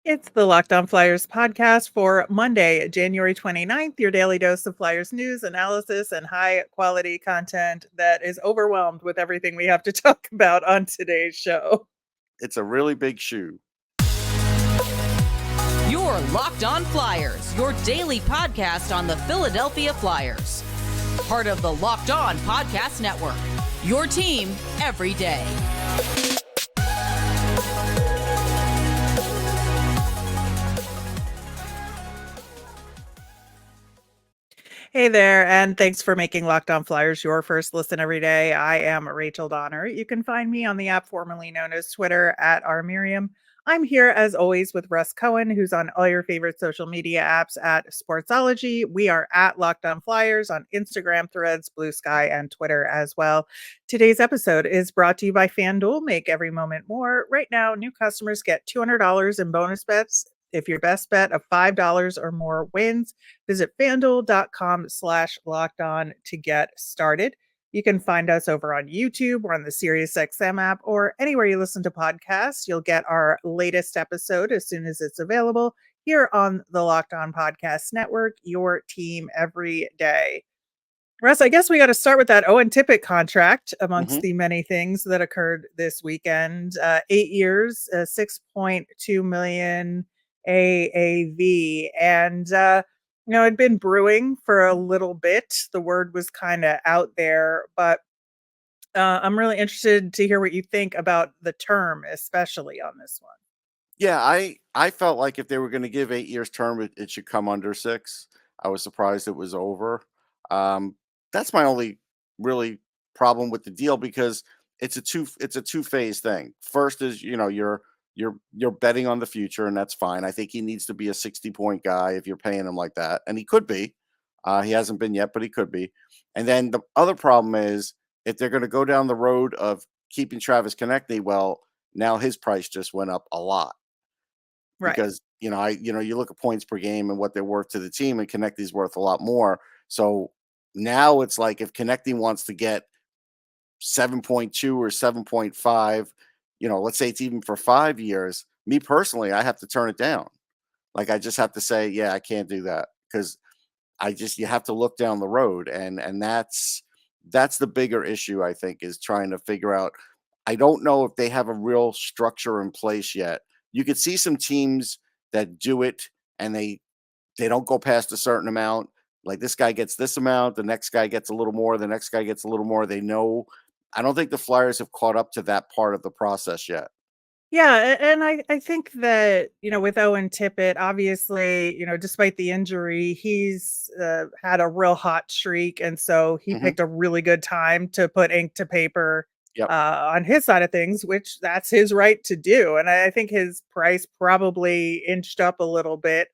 It's the Locked On Flyers podcast for Monday, January 29th, your daily dose of Flyers news, analysis, and high quality content that is overwhelmed with everything we have to talk about on today's show. It's a really big shoe. Your Locked On Flyers, your daily podcast on the Philadelphia Flyers. Part of the Locked On Podcast Network, your team every day. Hey there, and thanks for making Locked On Flyers your first listen every day. I am Rachel Donner. You can find me on the app formerly known as Twitter at rmiriam. I'm here as always with Russ Cohen, who's on all your favorite social media apps at Sportsology. We are at Locked On Flyers on Instagram, Threads, Blue Sky, and Twitter as well. Today's episode is brought to you by FanDuel. Make every moment more. Right now, new customers get $200 in bonus bets if your best bet of $5 or more wins. Visit fanduel.com/lockedon to get started. You can find us over on YouTube or on the SiriusXM app or anywhere you listen to podcasts. You'll get our latest episode as soon as it's available here on the Locked On Podcast Network, your team every day. Russ, I guess we got to start with that Owen Tippett contract amongst the many things that occurred this weekend. 8 years, 6.2 million AAV. And, it'd been brewing for a little bit. The word was kind of out there, but I'm really interested to hear what you think about the term, especially on this one. Yeah, I felt like if they were going to give 8 years term, it should come under 6. I was surprised it was over. That's my only really problem with the deal because it's a two-phase thing. First is, you're betting on the future, and that's fine. I think he needs to be a 60-point guy if you're paying him like that, and he could be. He hasn't been yet, but he could be. And then the other problem is if they're going to go down the road of keeping Travis Konechny, well, now his price just went up a lot Right. because you look at points per game and what they're worth to the team, and Konechny's worth a lot more. So now it's like if Konechny wants to get 7.2 or 7.5, let's say it's even for 5 years. Me personally, I have to turn it down. Like I just have to say, yeah, I can't do that because you have to look down the road, and that's the bigger issue. I think is trying to figure out. I don't know if they have a real structure in place yet. You could see some teams that do it and they don't go past a certain amount. Like this guy gets this amount, the next guy gets a little more, the next guy gets a little more. They know. I don't think the Flyers have caught up to that part of the process yet. Yeah, and I think that, with Owen Tippett, obviously, despite the injury, he's had a real hot streak. And so he Mhm. picked a really good time to put ink to paper Yep. on his side of things, which that's his right to do. And I think his price probably inched up a little bit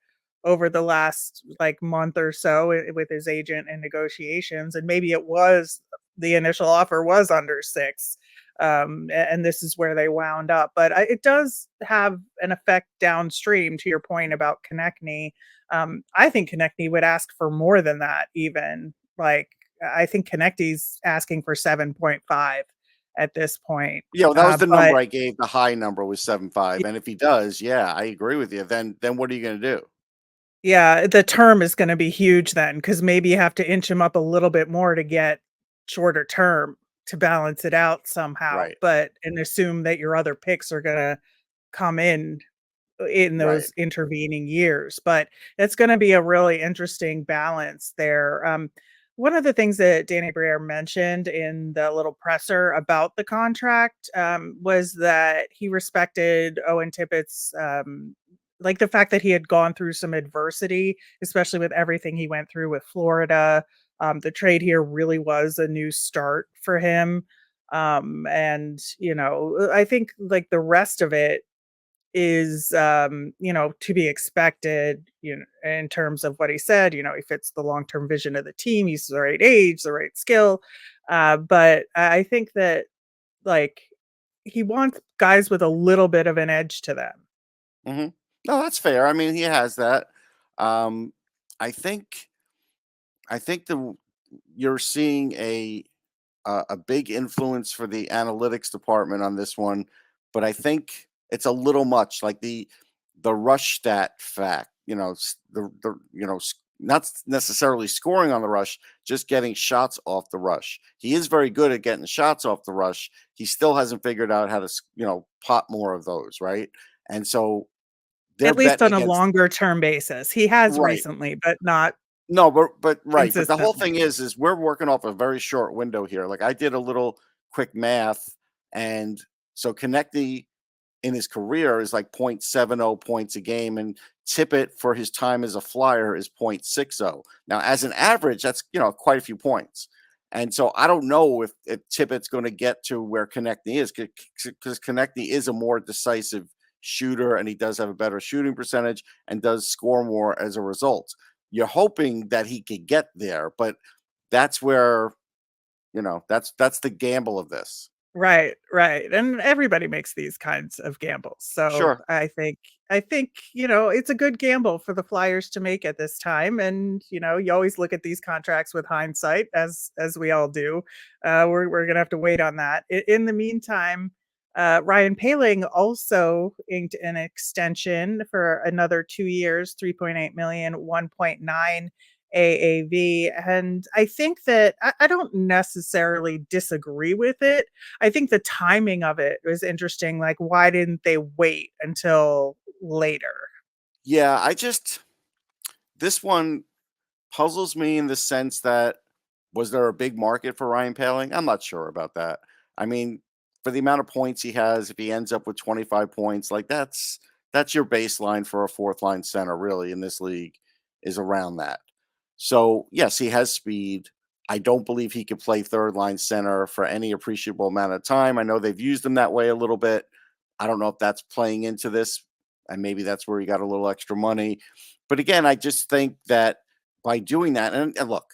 over the last like month or so with his agent and negotiations. And maybe the initial offer was under 6, and this is where they wound up. But it does have an effect downstream. To your point about Konechny, I think Konechny would ask for more than that. Even like I think Konechny's asking for 7.5 at this point. Yeah, well, that was the number But I gave. The high number was 7.5, and if he does, yeah, I agree with you. Then what are you going to do? yeah, the term is going to be huge then because maybe you have to inch him up a little bit more to get shorter term to balance it out somehow. Right, But and assume that your other picks are going to come in right. those intervening years. But it's going to be a really interesting balance there. One of the things that Danny Briere mentioned in the little presser about the contract was that he respected Owen Tippett's like the fact that he had gone through some adversity, especially with everything he went through with Florida. The trade here really was a new start for him. And, I think like the rest of it is, to be expected, in terms of what he said. He fits the long-term vision of the team. He's the right age, the right skill. But I think that like he wants guys with a little bit of an edge to them. Hmm. No, that's fair. I mean, he has that. Um, I think the you're seeing a big influence for the analytics department on this one, but I think it's a little much. Like the rush stat fact, not necessarily scoring on the rush, just getting shots off the rush. He is very good at getting shots off the rush. He still hasn't figured out how to, pot more of those, right? And so they're At least betting on a against. longer term basis. He has Right. recently, but not No, but right. But the whole consistently. thing is we're working off a very short window here. Like I did a little quick math, and so Konechny in his career is like 0.70 points a game, and Tippett for his time as a Flyer is 0.60. Now, as an average, that's quite a few points. And so I don't know if Tippett's going to get to where Konechny is, because Konechny is a more decisive shooter, and he does have a better shooting percentage and does score more as a result. You're hoping that he could get there, but that's where that's the gamble of this. Right, right, and everybody makes these kinds of gambles, so Sure. I think, it's a good gamble for the Flyers to make at this time, and, you always look at these contracts with hindsight, as we all do. We're gonna have to wait on that. In the meantime, Ryan Poehling also inked an extension for another 2 years, 3.8 million, 1.9 AAV, and I think that I don't necessarily disagree with it. I think the timing of it was interesting, like, why didn't they wait until later? Yeah, this one puzzles me in the sense that, was there a big market for Ryan Poehling? I'm not sure about that. I mean, for the amount of points he has, if he ends up with 25 points, like that's your baseline for a fourth line center, really, in this league, is around that. So yes, he has speed. I don't believe he could play third line center for any appreciable amount of time. I know they've used him that way a little bit. I don't know if that's playing into this, and maybe that's where he got a little extra money. But again, I just think that by doing that, and look,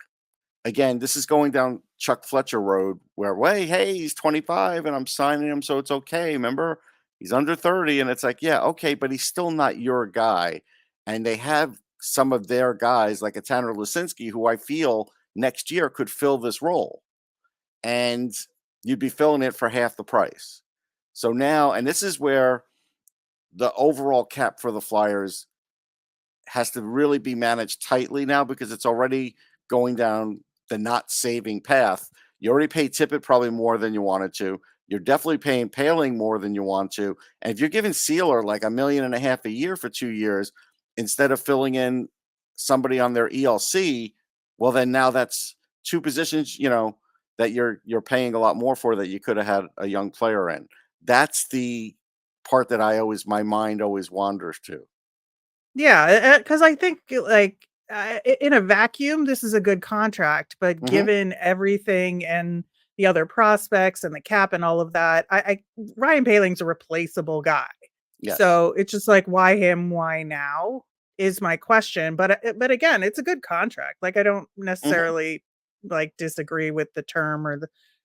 again, this is going down Chuck Fletcher road where, hey, he's 25 and I'm signing him, so it's okay. Remember, he's under 30, and it's like, yeah, okay, but he's still not your guy. And they have some of their guys, like a Tanner Lisinski, who I feel next year could fill this role, and you'd be filling it for half the price. So now, and this is where the overall cap for the Flyers has to really be managed tightly now, because it's already going down the not saving path. You already paid Tippett probably more than you wanted to. You're definitely paying Poehling more than you want to. And if you're giving Sealer like $1.5 million a year for 2 years, instead of filling in somebody on their ELC, well, then now that's two positions, that you're paying a lot more for, that you could have had a young player in. That's the part that my mind always wanders to. Yeah, because I think, like, in a vacuum, this is a good contract, but Hmm. given everything and the other prospects and the cap and all of that, I Ryan Poehling's a replaceable guy. Yes. So it's just like, why him? Why now? Is my question. But again, it's a good contract. Like, I don't Hmm. necessarily like disagree with the term or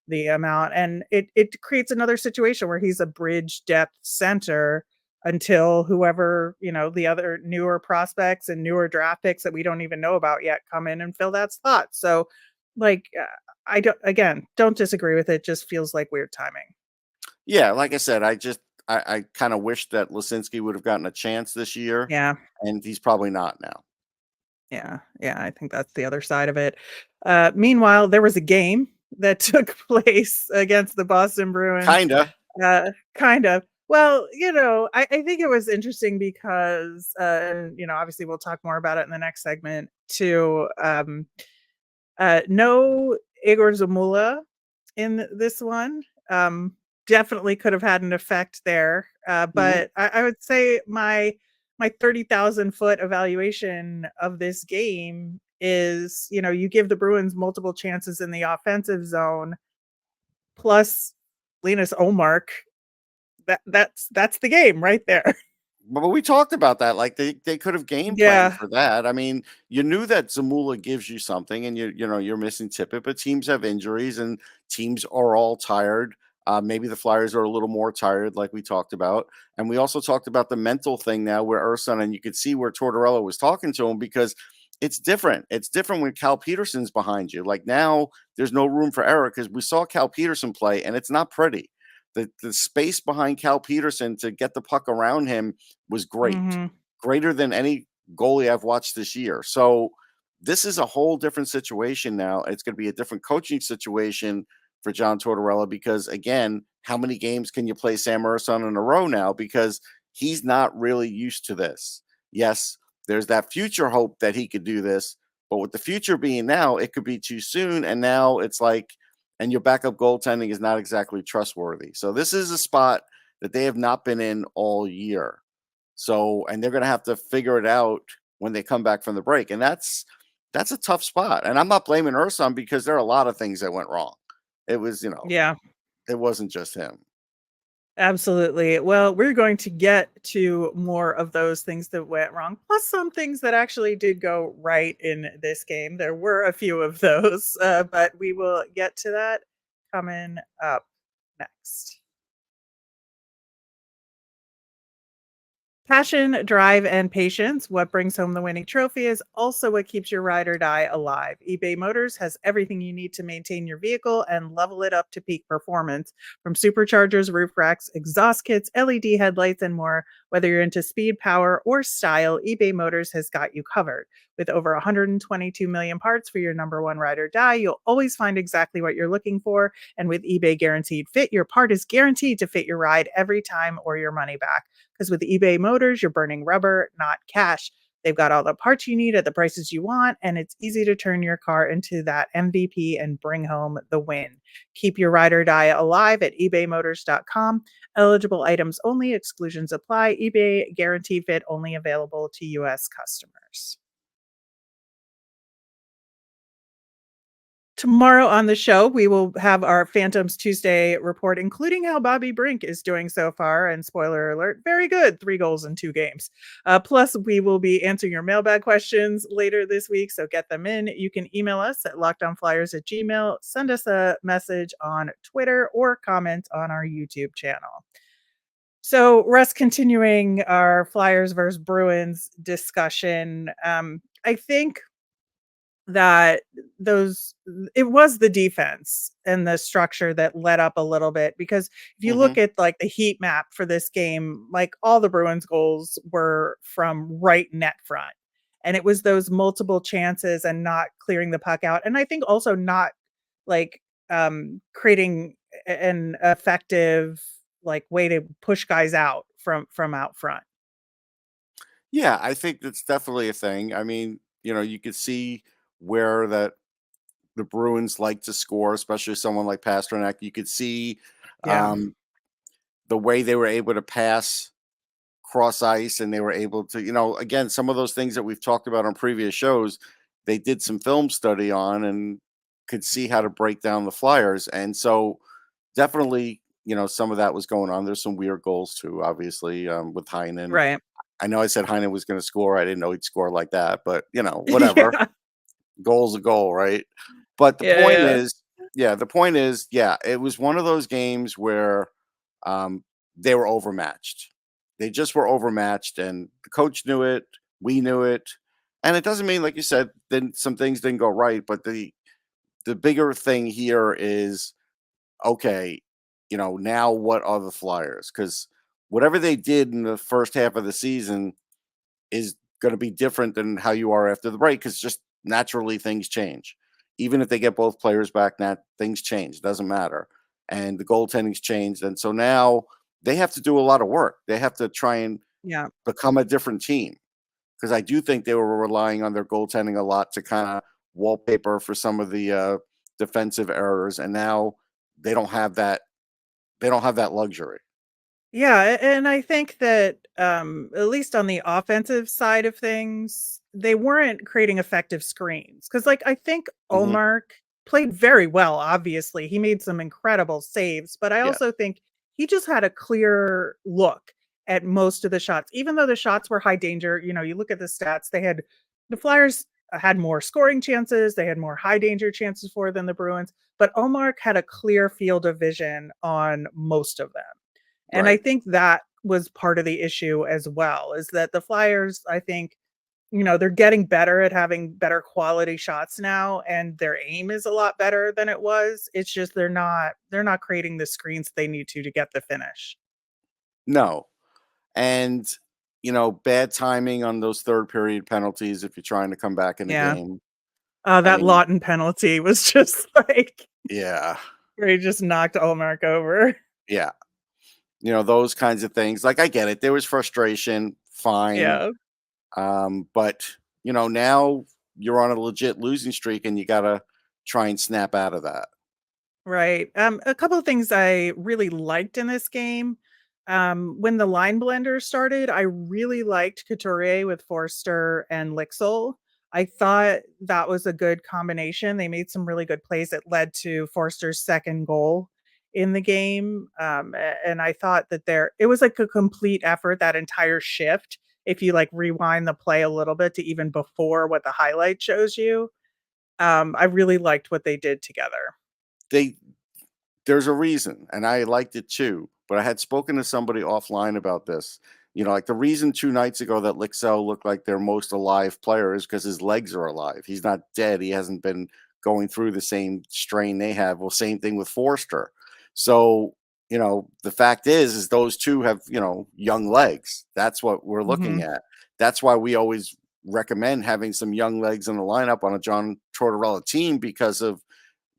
the amount, and it creates another situation where he's a bridge depth center until whoever, the other newer prospects and newer draft picks that we don't even know about yet come in and fill that spot. So, like, I don't disagree with it. Just feels like weird timing. Yeah, like I said, I kind of wish that Lisinski would have gotten a chance this year, Yeah. and he's probably not now. Yeah, yeah, I think that's the other side of it. Meanwhile, there was a game that took place against the Boston Bruins. Kinda. Kind of. Well, I think it was interesting because, and, obviously we'll talk more about it in the next segment too. No Igor Zamula in this one. Definitely could have had an effect there. Mhm. But I would say my 30,000-foot evaluation of this game is, you give the Bruins multiple chances in the offensive zone, plus Linus Olmark. That's the game right there. But we talked about that. Like they could have game planned Yeah. for that. I mean, you knew that Zamula gives you something, and you're missing Tippett, but teams have injuries and teams are all tired. Maybe the Flyers are a little more tired, like we talked about. And we also talked about the mental thing now where Urson, and you could see where Tortorella was talking to him, because it's different. It's different when Cal Peterson's behind you. Like now there's no room for error, because we saw Cal Peterson play and it's not pretty. the space behind Cal Peterson to get the puck around him was great, Mhm. greater than any goalie I've watched this year. So this is a whole different situation now. It's going to be a different coaching situation for John Tortorella because, again, how many games can you play Sam Urson in a row now? Because he's not really used to this. Yes, there's that future hope that he could do this, but with the future being now, it could be too soon. And now it's like, and your backup goaltending is not exactly trustworthy. So this is a spot that they have not been in all year. So, and they're going to have to figure it out when they come back from the break. And that's a tough spot. And I'm not blaming Urson because there are a lot of things that went wrong. It was, Yeah. it wasn't just him. Absolutely. Well, we're going to get to more of those things that went wrong, plus some things that actually did go right in this game. There were a few of those, but we will get to that coming up next. Passion, drive, and patience. What brings home the winning trophy is also what keeps your ride or die alive. eBay Motors has everything you need to maintain your vehicle and level it up to peak performance. From superchargers, roof racks, exhaust kits, LED headlights, and more. Whether you're into speed, power, or style, eBay Motors has got you covered. With over 122 million parts for your number one ride or die, you'll always find exactly what you're looking for. And with eBay Guaranteed Fit, your part is guaranteed to fit your ride every time or your money back. Because with eBay Motors, you're burning rubber, not cash. They've got all the parts you need at the prices you want, and it's easy to turn your car into that MVP and bring home the win. Keep your ride or die alive at ebaymotors.com. Eligible items only, exclusions apply. eBay Guarantee Fit only available to U.S. customers. Tomorrow on the show, we will have our Phantoms Tuesday report, including how Bobby Brink is doing so far. And spoiler alert, very good. 3 goals in 2 games. Plus, we will be answering your mailbag questions later this week. So get them in. You can email us at lockdownflyers@gmail.com. Send us a message on Twitter or comment on our YouTube channel. So, Russ, continuing our Flyers versus Bruins discussion, I think that those it was the defense and the structure that let up a little bit because if you Hmm. look at like the heat map for this game, like all the Bruins goals were from right net front. And it was those multiple chances and not clearing the puck out. And I think also not like creating an effective like way to push guys out from out front. Yeah, I think that's definitely a thing. I mean, you could see where that the Bruins like to score, especially someone like Pasternak. You could see Yeah. um, the way they were able to pass cross ice and they were able to, again, some of those things that we've talked about on previous shows, they did some film study on and could see how to break down the Flyers. And so definitely, some of that was going on. There's some weird goals too, obviously, with Heinen. Right. I know I said Heinen was going to score. I didn't know he'd score like that, but whatever. Yeah. Goal's a goal, right? But the Yeah. point Yeah. is, yeah, it was one of those games where um, they were overmatched. They just were overmatched, and the coach knew it. We knew it, and it doesn't mean, like you said, then some things didn't go right. But the bigger thing here is okay. Now what are the Flyers? Because whatever they did in the first half of the season is going to be different than how you are after the break because just naturally things change. Even if they get both players back, things change. It doesn't matter. And the goaltending's changed. And so now they have to do a lot of work. They have to try and Yeah. become a different team because I do think they were relying on their goaltending a lot to kind of wallpaper for some of the defensive errors. And now they don't have that. They don't have that luxury. Yeah, and I think that, at least on the offensive side of things, they weren't creating effective screens. Because, like, I think Hmm. Omar played very well, obviously. He made some incredible saves, but I Yeah. also think he just had a clear look at most of the shots. Even though the shots were high danger, you look at the stats, the Flyers had more scoring chances, they had more high danger chances for than the Bruins, but Omar had a clear field of vision on most of them. And I Right. think that was part of the issue as well, is that the Flyers, I think, they're getting better at having better quality shots now, and their aim is a lot better than it was. It's just they're not creating the screens they need to get the finish. No. And, bad timing on those third period penalties if you're trying to come back in the Yeah. game. I That mean, Lawton penalty was just like yeah. where he just knocked Allmark over. Yeah. Those kinds of things. Like I get it. There was frustration, fine. Yeah. But now you're on a legit losing streak and you gotta try and snap out of that. Right. A couple of things I really liked in this game. When the line blender started, I really liked Couturier with Forster and Lixel. I thought that was a good combination. They made some really good plays that led to Forster's second goal in the game. And I thought that it was like a complete effort, that entire shift. If you like rewind the play a little bit to even before what the highlight shows you, I really liked what they did together. They There's a reason, and I liked it too, but I had spoken to somebody offline about this. Like the reason 2 nights ago that Lixell looked like their most alive player is because his legs are alive. He's not dead. He hasn't been going through the same strain they have. Well, same thing with Forster. So, the fact is those two have, young legs. That's what we're looking Mhm. at. That's why we always recommend having some young legs in the lineup on a John Tortorella team because of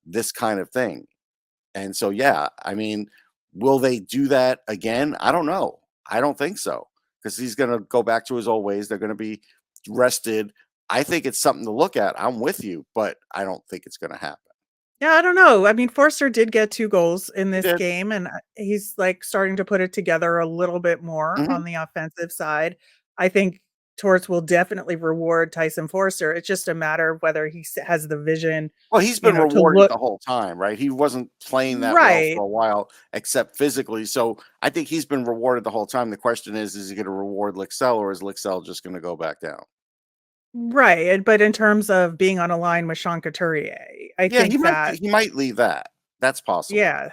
this kind of thing. And so, yeah, I mean, will they do that again? I don't know. I don't think so because he's going to go back to his old ways. They're going to be rested. I think it's something to look at. I'm with you, but I don't think it's going to happen. Yeah, I don't know. I mean, Forster did get 2 goals in He this did. game, and, he's, like, starting to put it together a little bit more Mhm. on the offensive side. I think Torts will definitely reward Tyson Forster. It's just a matter of whether he has the vision, Well, he's been to rewarded look the whole time, right? He wasn't playing that well for right, a while, except physically. So I think he's been rewarded the whole time. The question is he going to reward Lixell or is Lixell just going to go back down? right, but in terms of being on a line with Sean Couturier, I Yeah, think that he might leave that. That's possible. yeah,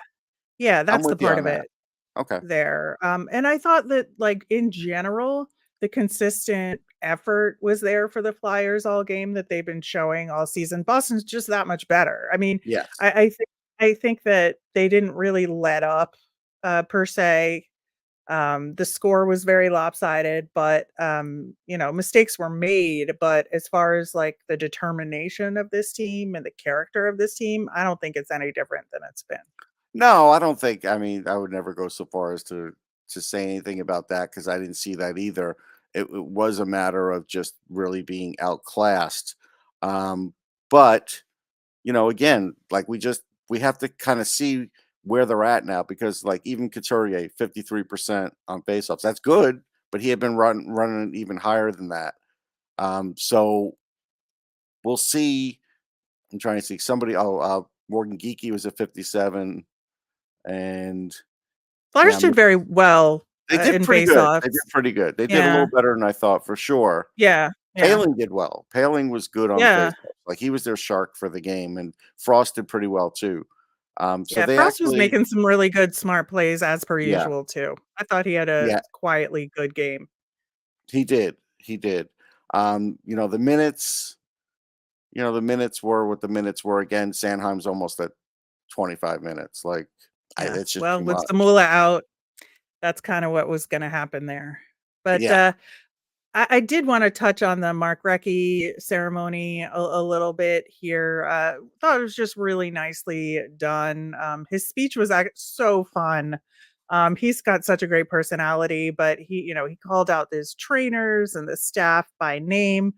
yeah, I'm that's the with you part on of that. it. Okay. There. And I thought that, like, in general, the consistent effort was there for the Flyers all game that they've been showing all season. Boston's just that much better. I mean, Yes. I think that they didn't really let up, per se. The score was very lopsided, but, mistakes were made, but as far as, like, the determination of this team and the character of this team, I don't think it's any different than it's been. No, I don't think I mean, I would never go so far as to say anything about that because I didn't see that either. It was a matter of just really being outclassed. Um, but, again, like we have to kind of see where they're at now because like even Couturier, 53% on faceoffs. That's good, but he had been running even higher than that. So we'll see. I'm trying to see somebody. Morgan Geeky was at 57. And Flyers yeah, did very well, they did in pretty good. They did faceoffs. pretty good. They did a Yeah. little better than I thought for sure. Yeah, yeah, Poehling did well. Poehling was good on yeah, faceoffs. Like he was their shark for the game, and Frost did pretty well too. So yeah, they Frost was actually, making some really good smart plays as per yeah, usual too. I thought he had a yeah, quietly good game. he did. He did. The minutes, the minutes were what the minutes were. Again, Sanheim's almost at 25 minutes. Like, Yeah, it's just well, too with much. Zamula out, that's kinda what was gonna happen there. But, Yeah, I did wanna touch on the Mark Recchi ceremony a little bit here. Thought it was just really nicely done. His speech was so fun. He's got such a great personality, but he called out his trainers and the staff by name,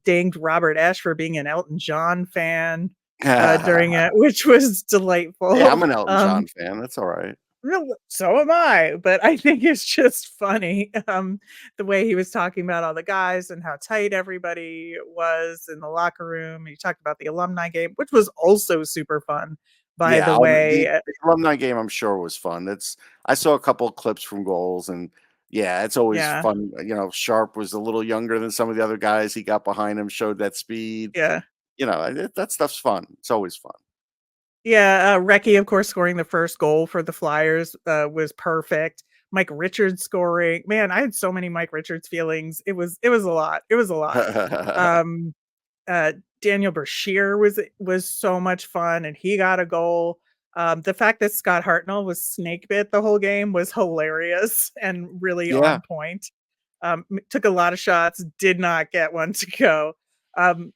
dinged Robert Esch for being an Elton John fan, during yeah. it, which was I'm delightful. an Elton John fan. That's all right. Real so am I, but I think it's just funny, the way he was talking about all the guys and how tight everybody was in the locker room. He talked about the alumni game, which was also super fun, by the Yeah, way. the alumni game, I'm sure was fun. I saw a couple of clips from goals, and yeah, it's always Yeah, fun. Sharp was a little younger than some of the other guys. He got behind him, showed that speed. yeah. That stuff's fun. It's always fun. Yeah, Recchi, of course, scoring the first goal for the Flyers, was perfect. Mike Richards scoring. Man, I had so many Mike Richards feelings. It was a lot. It was a lot. Um, Daniel Brashear was so much fun, and he got a goal. The fact that Scott Hartnell was snake bit the whole game was hilarious and really Yeah. on point. Took a lot of shots, did not get one to go.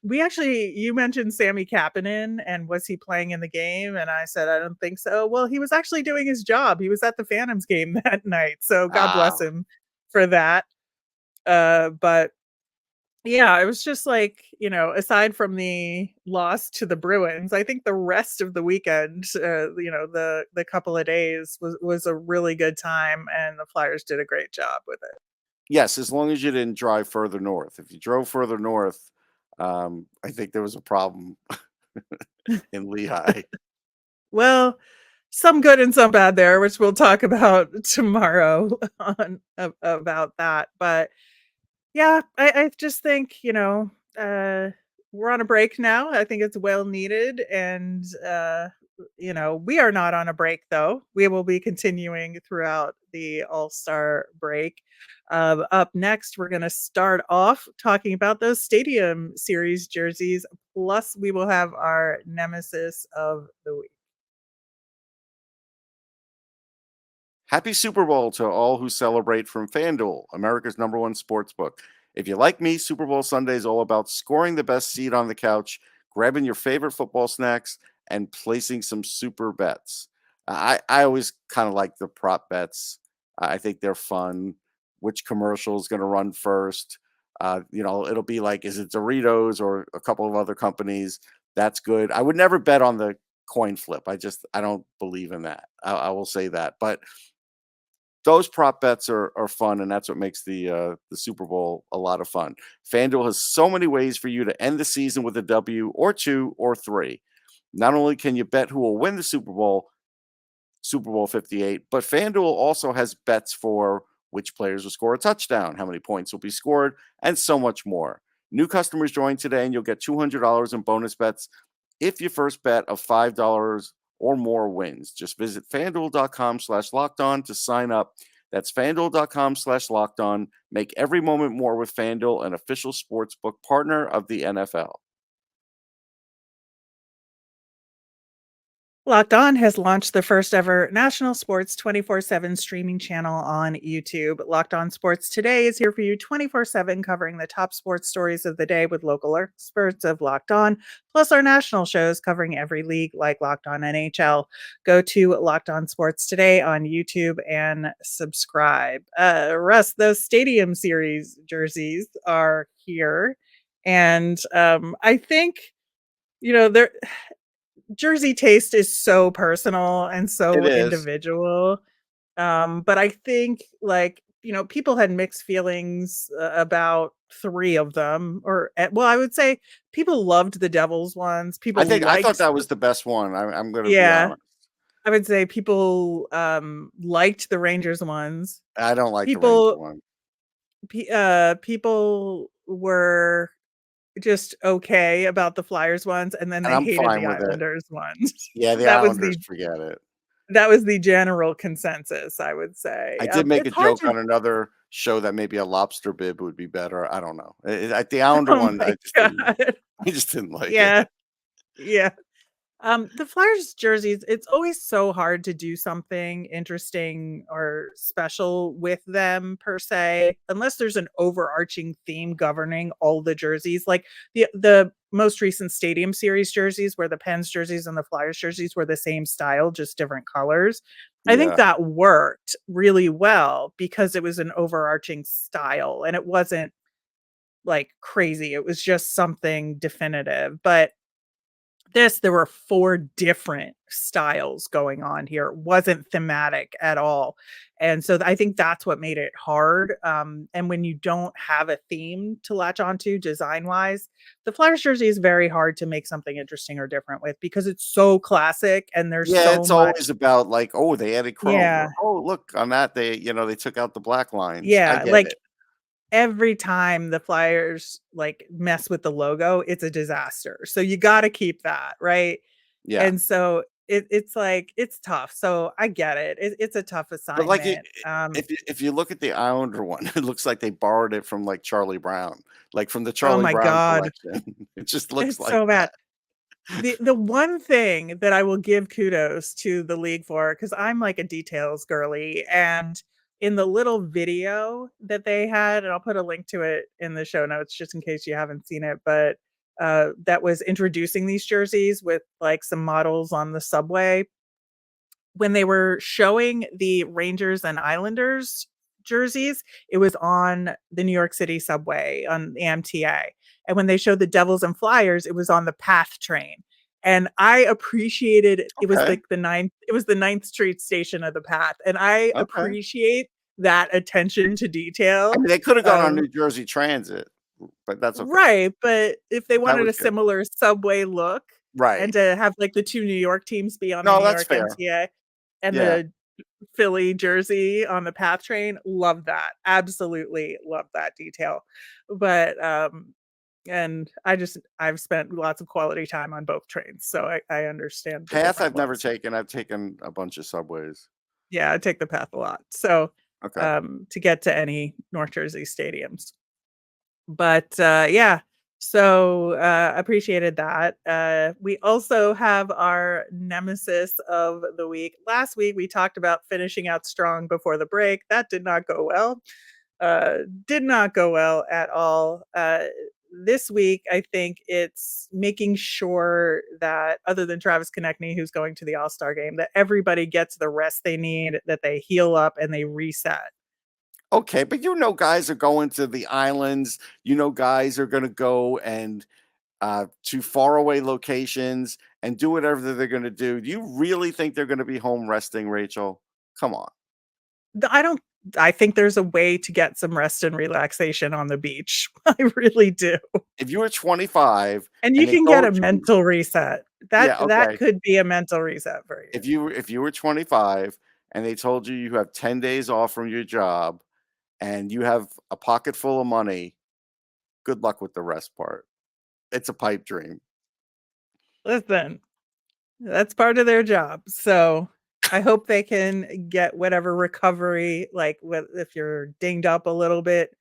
You mentioned Sammy Kapanen and was he playing in the game? And I said, I don't think so. Well, he was actually doing his job. He was at the Phantoms game that night. So God bless Ah, him for that. But yeah, it was just like, aside from the loss to the Bruins, I think the rest of the weekend, the couple of days was a really good time, and the Flyers did a great job with it. yes, as long as you didn't drive further north. If you drove further north, I think there was a problem in Lehigh. Well, some good and some bad there, which we'll talk about tomorrow about that. But yeah, I just think, we're on a break now. I think it's well needed. And, we are not on a break, though. We will be continuing throughout the All Star break. Up next, we're going to start off talking about those Stadium Series jerseys. Plus, we will have our Nemesis of the week. Happy Super Bowl to all who celebrate from FanDuel, America's #1 sports book. If you like me, Super Bowl Sunday is all about scoring the best seat on the couch, grabbing your favorite football snacks, and placing some super bets. I always kind of like the prop bets. I think they're fun. Which commercial is going to run first? It'll be like, is it Doritos or a couple of other companies? That's good. I would never bet on the coin flip. I don't believe in that. I will say that. But those prop bets are fun, and that's what makes the Super Bowl a lot of fun. FanDuel has so many ways for you to end the season with a W or two or three. Not only can you bet who will win the Super Bowl 58, but FanDuel also has bets for which players will score a touchdown, how many points will be scored, and so much more. New customers join today, and you'll get $200 in bonus bets if your first bet of $5 or more wins. Just visit fanduel.com/locked on to sign up. That's fanduel.com/locked on. Make every moment more with FanDuel, an official sportsbook partner of the NFL. Locked On has launched the first ever national sports 24/7 streaming channel on YouTube. Locked On Sports Today is here for you 24/7, covering the top sports stories of the day with local experts of Locked On, plus our national shows covering every league like Locked On NHL. Go to Locked On Sports Today on YouTube and subscribe. Russ, those Stadium Series jerseys are here. And I think, they're jersey taste is so personal and It so is. individual. But I think people had mixed feelings about three of them, I would say people loved the Devils ones. People I thought liked, that was the best one. I'm going to be yeah, honest. I would say people liked the Rangers ones. I don't like the Ranger People, one, people were just okay about the Flyers ones, and then and they I'm hated fine the with it. Islanders ones. Yeah, the that was Islanders, the forget it. That was the general consensus, I would say. I did make a It's hard joke to on another show that maybe a lobster bib would be better. I don't know. The Islander Oh one, my god. I just didn't like it. Yeah, yeah. The Flyers jerseys, it's always so hard to do something interesting or special with them per se, unless there's an overarching theme governing all the jerseys. Like the most recent Stadium Series jerseys, where the Pens jerseys and the Flyers jerseys were the same style, just different colors. I think Yeah. that worked really well because it was an overarching style and it wasn't like crazy. It was just something definitive. But there were 4 different styles going on here. It wasn't thematic at all. And so I think that's what made it hard. And when you don't have a theme to latch onto design-wise, the Flyers jersey is very hard to make something interesting or different with because it's so classic and there's Yeah, so it's much. always about like, oh, they added chrome, Yeah. or oh, look on that they took out the black lines. I Yeah, get like it. every time the Flyers mess with the logo, it's a disaster. So you got to keep that, right? Yeah. And so it's like it's tough. So I get it. It's a tough But like assignment. if you look at the Islander one, it looks like they borrowed it from like Charlie Brown, like from the Oh Charlie my Brown God. collection. It just looks It's like so bad. that. The one thing that I will give kudos to the league for, because I'm like a details girly, and in the little video that they had, and I'll put a link to it in the show notes just in case you haven't seen it, but that was introducing these jerseys with like some models on the subway. When they were showing the Rangers and Islanders jerseys, it was on the New York City subway on the MTA. And when they showed the Devils and Flyers, it was on the PATH train. And I appreciated it was Okay. like the ninth Street station of the PATH. And I Okay. appreciate that attention to I detail. mean, they could have gone on Um, New Jersey Transit, but that's okay. right. But if they That wanted was a good. similar subway look and Right. to have like the two New York teams be on the No, New that's York fair. MTA and Yeah. the Philly jersey on the PATH train. Love that. Absolutely love that detail. But and I've spent lots of quality time on both trains, so I understand the Path different I've never looks. taken. I've taken a bunch of subways. Yeah, I take the PATH a lot. So Okay. to get to any North Jersey stadiums. But yeah, so appreciated that. We also have our nemesis of the week. Last week we talked about finishing out strong before the break. That did not go well. Did not go well at all. This week, I think it's making sure that other than Travis Konechny, who's going to the All-Star game, that everybody gets the rest they need, that they heal up and they reset. Okay, but guys are going to the islands. Guys are going to go and to faraway locations and do whatever they're going to do. Do you really think they're going to be home resting, Rachel? Come on. I don't I think there's a way to get some rest and relaxation on the beach. I really do. If you were 25 And and you they can get a told you, mental reset. That yeah, that okay. could be a mental reset for you. If you were 25 and they told you you have 10 days off from your job and you have a pocket full of money, good luck with the rest part. It's a pipe dream. Listen, that's part of their job. So I hope they can get whatever recovery, like if you're dinged up a little bit,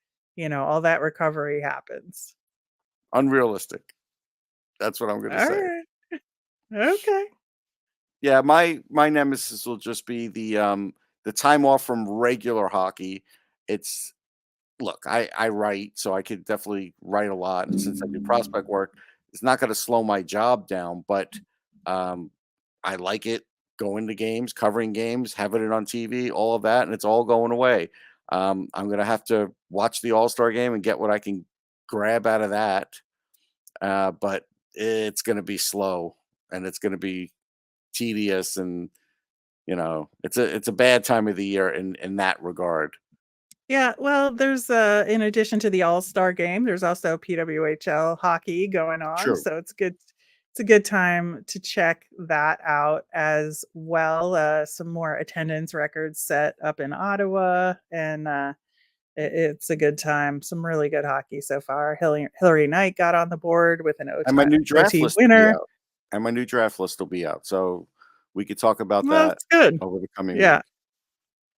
all that recovery happens. Unrealistic. That's what I'm going to All say. right. Okay. Yeah, my nemesis will just be the time off from regular hockey. It's Look, I write, so I could definitely write a lot, and since I do prospect work, it's not going to slow my job down. But um, I like it going to games, covering games, having it on TV, all of that, and it's all going away. I'm going to have to watch the All Star game and get what I can grab out of that, but it's going to be slow and it's going to be tedious, and it's a bad time of the year in that regard. Yeah, well, there's in addition to the All-Star game, there's also PWHL hockey going on, True. so it's a good time to check that out as well. Some more attendance records set up in Ottawa, and it's a good time. Some really good hockey so far. Hillary Knight got on the board with an And my new draft OT list will be winner. out. And my new draft list will be out. So we could talk about Well, that that's good. over the coming Yeah. week.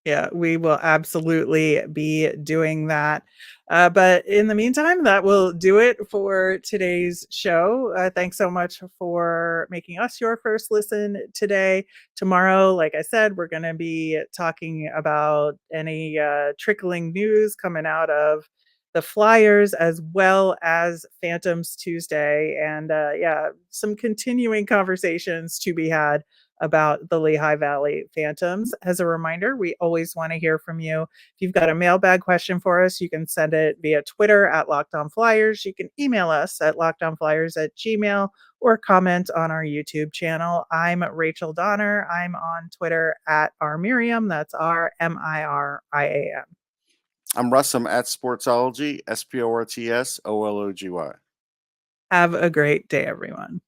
Yeah, we will absolutely be doing that. But in the meantime, that will do it for today's show. Thanks so much for making us your first listen today. Tomorrow, like I said, we're going to be talking about any trickling news coming out of the Flyers as well as Phantoms Tuesday. And yeah, some continuing conversations to be had about the Lehigh Valley Phantoms. As a reminder, we always want to hear from you. If you've got a mailbag question for us, you can send it via Twitter at Locked On Flyers. You can email us at lockedonflyers@gmail or comment on our YouTube channel. I'm Rachel Donner. I'm on Twitter at rmiriam. That's RMIRIAM. I'm Russ. I'm at Sportsology, SPORTSOLOGY. Have a great day, everyone.